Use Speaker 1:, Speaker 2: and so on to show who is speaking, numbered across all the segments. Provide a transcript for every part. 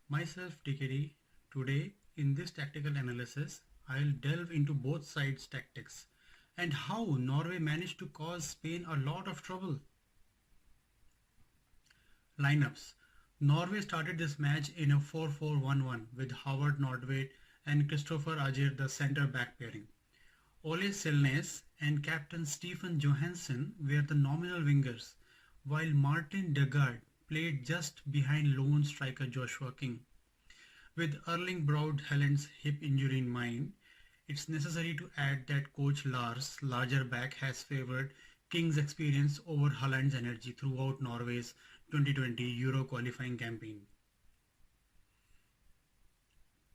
Speaker 1: Myself TKD. Today in this tactical analysis, I'll delve into both sides' tactics and how Norway managed to cause Spain a lot of trouble. Lineups. Norway started this match in a 4-4-1-1 with Howard Nordtveit and Christopher Ajer the centre back pairing. Ole Selnes and captain Stefan Johansson were the nominal wingers, while Martin Degaard played just behind lone striker Joshua King. With Erling Braut Haaland's hip injury in mind, it's necessary to add that coach Lars Largerback has favoured King's experience over Haaland's energy throughout Norway's 2020 Euro qualifying campaign.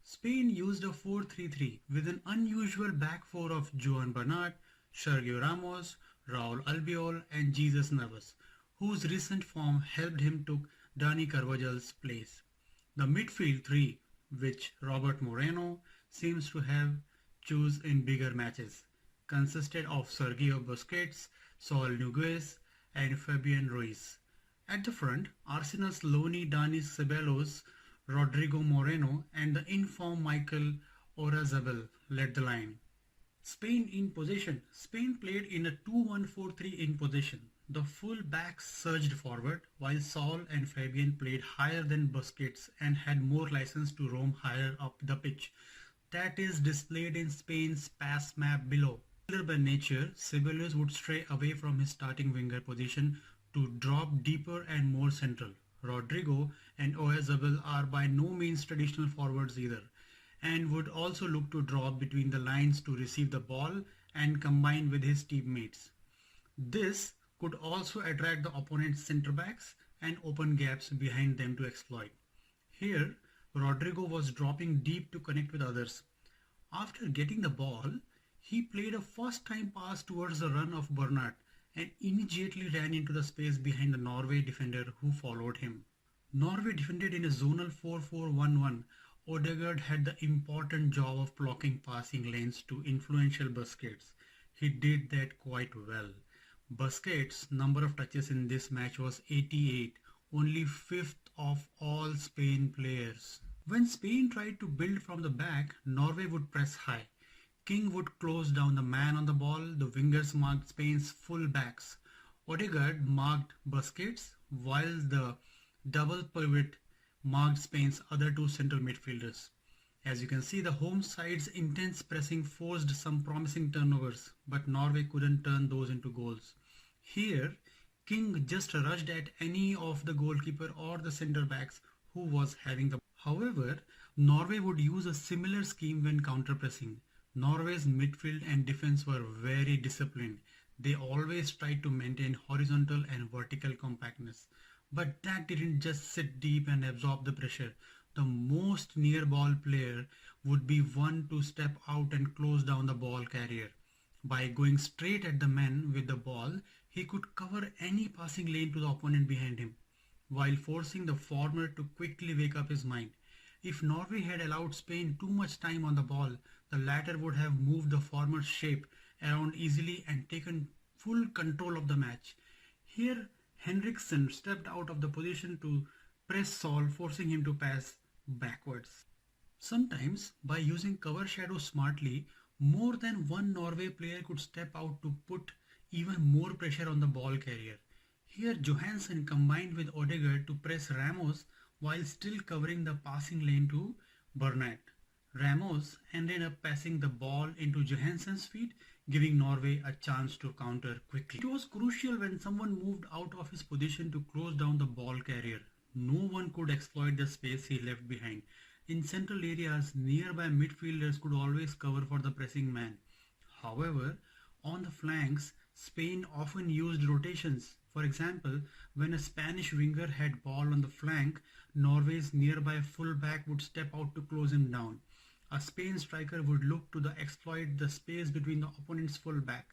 Speaker 1: Spain used a 4-3-3 with an unusual back four of Joan Bernat, Sergio Ramos, Raul Albiol and Jesus Navas, whose recent form helped him took Dani Carvajal's place. The midfield three, which Robert Moreno seems to have chose in bigger matches, consisted of Sergio Busquets, Saul Niguez and Fabian Ruiz. At the front, Arsenal's Loni Dani Ceballos, Rodrigo Moreno and the informed Michael Oyarzabal led the line. Spain in possession. Spain played in a 2-1-4-3 in possession. The full backs surged forward while Saul and Fabian played higher than Busquets and had more license to roam higher up the pitch. That is displayed in Spain's pass map below. By nature, Ceballos would stray away from his starting winger position to drop deeper and more central. Rodrigo and Oyarzabal are by no means traditional forwards either, and would also look to drop between the lines to receive the ball and combine with his teammates. This could also attract the opponent's centre backs and open gaps behind them to exploit. Here, Rodrigo was dropping deep to connect with others. After getting the ball, he played a first-time pass towards the run of Bernat and immediately ran into the space behind the Norway defender who followed him. Norway defended in a zonal 4-4-1-1. Odegaard had the important job of blocking passing lanes to influential Busquets. He did that quite well. Busquets' number of touches in this match was 88, only 5th of all Spain players. When Spain tried to build from the back, Norway would press high. King would close down the man on the ball. The wingers marked Spain's full backs. Odegaard marked Busquets, while the double pivot marked Spain's other two central midfielders. As you can see, the home side's intense pressing forced some promising turnovers, but Norway couldn't turn those into goals. Here, King just rushed at any of the goalkeeper or the centre backs who was having the ball. However, Norway would use a similar scheme when counter-pressing. Norway's midfield and defense were very disciplined. They always tried to maintain horizontal and vertical compactness. But that didn't just sit deep and absorb the pressure. The most near ball player would be one to step out and close down the ball carrier. By going straight at the man with the ball, he could cover any passing lane to the opponent behind him, while forcing the former to quickly wake up his mind. If Norway had allowed Spain too much time on the ball, the latter would have moved the former's shape around easily and taken full control of the match. Here, Henriksen stepped out of the position to press Saul, forcing him to pass backwards. Sometimes, by using cover shadow smartly, more than one Norway player could step out to put even more pressure on the ball carrier. Here, Johansson combined with Odegaard to press Ramos while still covering the passing lane to Bernat. Ramos ended up passing the ball into Johansson's feet, giving Norway a chance to counter quickly. It was crucial when someone moved out of his position to close down the ball carrier. No one could exploit the space he left behind. In central areas, nearby midfielders could always cover for the pressing man. However, on the flanks, Spain often used rotations. For example, when a Spanish winger had ball on the flank, Norway's nearby fullback would step out to close him down. A Spain striker would look to exploit the space between the opponent's fullback.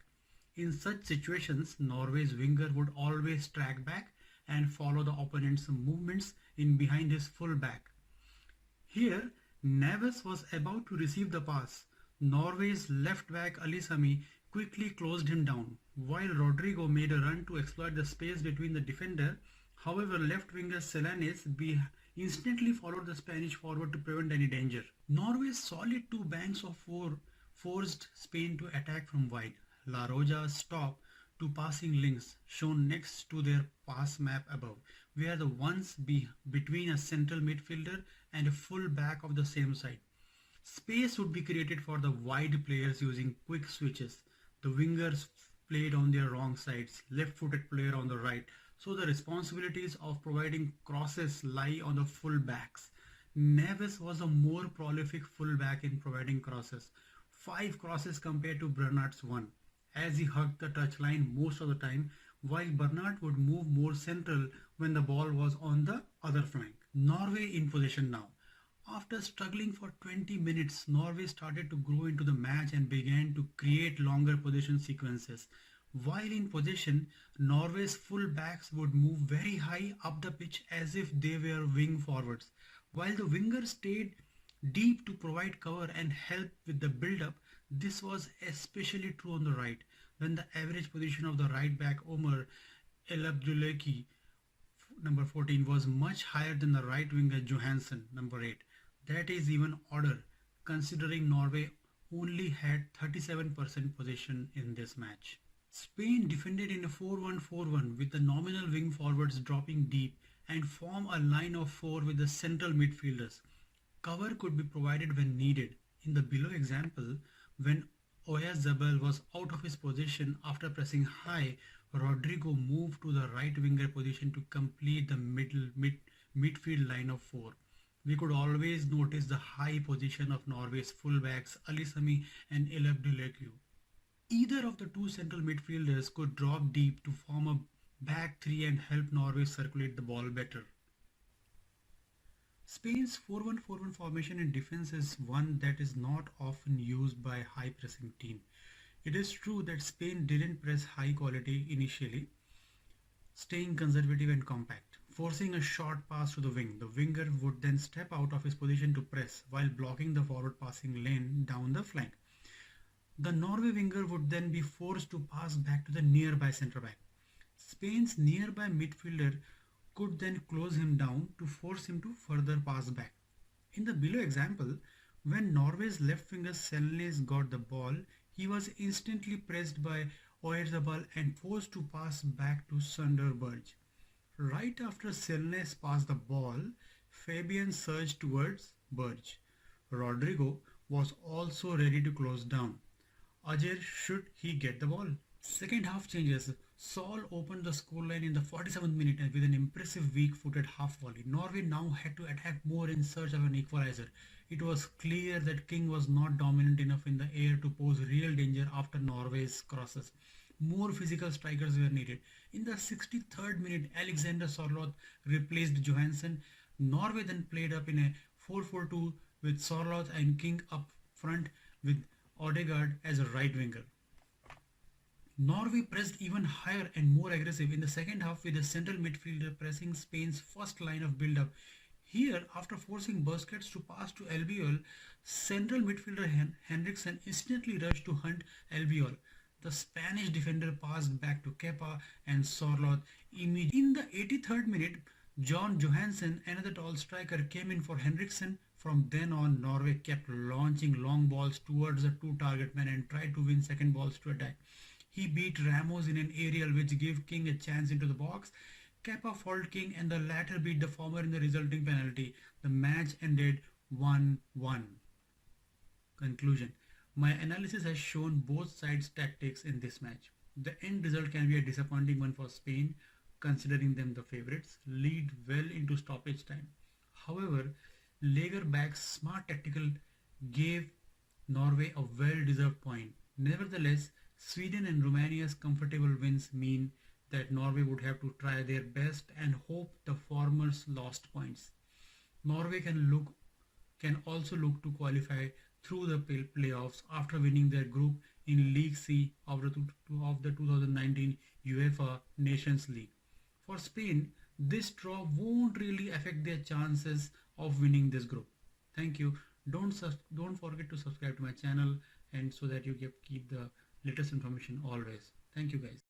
Speaker 1: In such situations, Norway's winger would always track back and follow the opponent's movements in behind his fullback. Here, Navas was about to receive the pass. Norway's left back Alisami quickly closed him down, while Rodrigo made a run to exploit the space between the defender. However, left winger Selanes instantly followed the Spanish forward to prevent any danger. Norway's solid two banks of four forced Spain to attack from wide. La Roja's stop two passing links shown next to their pass map above were the ones between a central midfielder and a full back of the same side. Space would be created for the wide players using quick switches. The wingers played on their wrong sides, left-footed player on the right. So the responsibilities of providing crosses lie on the full backs. Neves was a more prolific fullback in providing crosses. 5 crosses compared to Bernard's 1, as he hugged the touchline most of the time, while Bernard would move more central when the ball was on the other flank. Norway in possession now. After struggling for 20 minutes, Norway started to grow into the match and began to create longer possession sequences. While in possession, Norway's full backs would move very high up the pitch as if they were wing forwards, while the wingers stayed deep to provide cover and help with the build-up. This was especially true on the right, when the average position of the right back Omar El Abdulaki, number 14, was much higher than the right winger Johansson, number 8. That is even odder, considering Norway only had 37% possession in this match. Spain defended in a 4-1-4-1 with the nominal wing forwards dropping deep and form a line of 4 with the central midfielders. Cover could be provided when needed. In the below example, when Oyarzabal was out of his position after pressing high, Rodrigo moved to the right winger position to complete the midfield line of 4. We could always notice the high position of Norway's fullbacks Alisami and El Abdulaku. Either of the two central midfielders could drop deep to form a back 3 and help Norway circulate the ball better. Spain's 4-1-4-1 formation in defense is one that is not often used by high pressing team. It is true that Spain didn't press high quality initially, staying conservative and compact. Forcing a short pass to the wing, the winger would then step out of his position to press while blocking the forward passing lane down the flank. The Norway winger would then be forced to pass back to the nearby centre back. Spain's nearby midfielder could then close him down to force him to further pass back. In the below example, when Norway's left winger Selnes got the ball, he was instantly pressed by Oyarzabal and forced to pass back to Sunderberg. Right after Selnes passed the ball, Fabian surged towards Berge. Rodrigo was also ready to close down Ajer should he get the ball. Second half changes. Saul opened the scoreline in the 47th minute with an impressive weak-footed half volley. Norway now had to attack more in search of an equalizer. It was clear that King was not dominant enough in the air to pose real danger after Norway's crosses. More physical strikers were needed. In the 63rd minute, Alexander Sørloth replaced Johansson. Norway then played up in a 4-4-2 with Sørloth and King up front with Odegaard as a right winger. Norway pressed even higher and more aggressive in the second half with the central midfielder pressing Spain's first line of build-up. Here, after forcing Busquets to pass to Albiol, central midfielder Henriksen instantly rushed to hunt Albiol. The Spanish defender passed back to Kepa and Sørloth immediately. In the 83rd minute, John Johansson, another tall striker, came in for Henriksen. From then on, Norway kept launching long balls towards the two target men and tried to win second balls to attack. He beat Ramos in an aerial which gave King a chance into the box. Kepa fouled King and the latter beat the former in the resulting penalty. The match ended 1-1. Conclusion. My analysis has shown both sides' tactics in this match. The end result can be a disappointing one for Spain, considering them the favourites, lead well into stoppage time. However, Lagerback's smart tactical gave Norway a well-deserved point. Nevertheless, Sweden and Romania's comfortable wins mean that Norway would have to try their best and hope the formers lost points. Norway can also look to qualify through the playoffs after winning their group in League C of the 2019 UEFA Nations League. For Spain, this draw won't really affect their chances of winning this group. Thank you. Don't forget to subscribe to my channel and so that you keep the latest information always. Thank you guys.